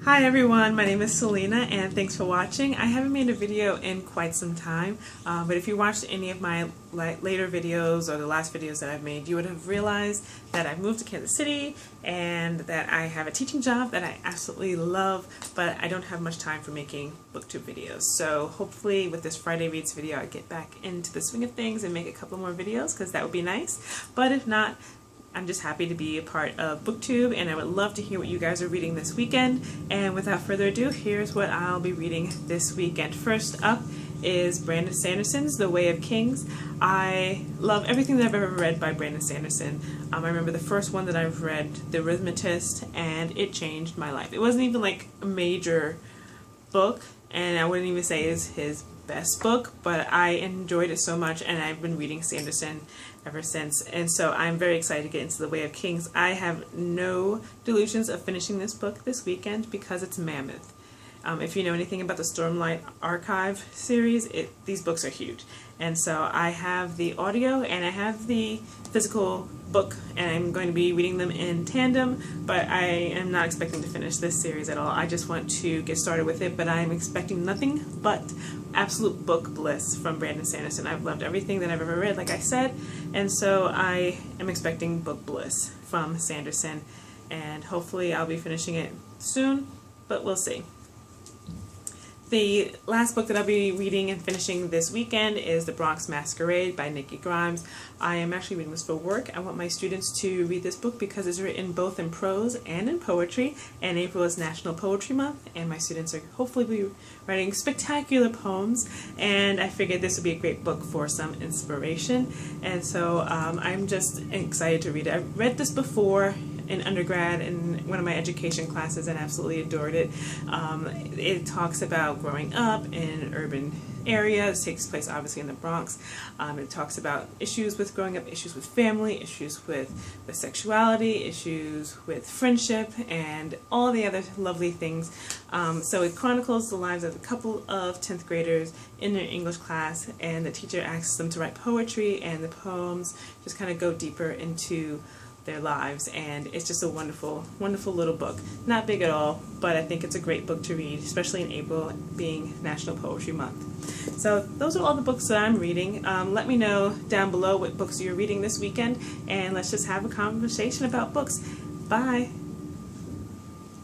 Hi everyone, my name is Selena and thanks for watching. I haven't made a video in quite some time, but if you watched any of my later videos or the last videos that I've made, you would have realized that I've moved to Kansas City and that I have a teaching job that I absolutely love, but I don't have much time for making booktube videos. So hopefully with this Friday Reads video I get back into the swing of things and make a couple more videos because that would be nice. But if not, I'm just happy to be a part of booktube and I would love to hear what you guys are reading this weekend. And without further ado, here's what I'll be reading this weekend. First up is Brandon Sanderson's The Way of Kings. I love everything that I've ever read by Brandon Sanderson. I remember the first one that I've read, The Arithmetist, and it changed my life. It wasn't even like a major book, and I wouldn't even say it's his best book, but I enjoyed it so much and I've been reading Sanderson ever since, and so I'm very excited to get into The Way of Kings. I have no delusions of finishing this book this weekend because it's mammoth. If you know anything about the Stormlight Archive series, these books are huge, and so I have the audio and I have the physical book and I'm going to be reading them in tandem, but I am not expecting to finish this series at all. I just want to get started with it, but I'm expecting nothing but absolute book bliss from Brandon Sanderson. I've loved everything that I've ever read, like I said, and so I am expecting book bliss from Sanderson, and hopefully I'll be finishing it soon, but we'll see. The last book that I'll be reading and finishing this weekend is The Bronx Masquerade by Nikki Grimes. I am actually reading this for work. I want my students to read this book because it's written both in prose and in poetry, and April is National Poetry Month, and my students are hopefully be writing spectacular poems, and I figured this would be a great book for some inspiration, and so I'm just excited to read it. I've read this before in undergrad in one of my education classes and absolutely adored it. It talks about growing up in an urban area. It takes place obviously in the Bronx. It talks about issues with growing up, issues with family, issues with sexuality, issues with friendship, and all the other lovely things. So it chronicles the lives of a couple of 10th graders in their English class, and the teacher asks them to write poetry, and the poems just kind of go deeper into their lives, and it's just a wonderful, wonderful little book. Not big at all, but I think it's a great book to read, especially in April being National Poetry Month. So those are all the books that I'm reading. Let me know down below what books you're reading this weekend, and let's just have a conversation about books. Bye!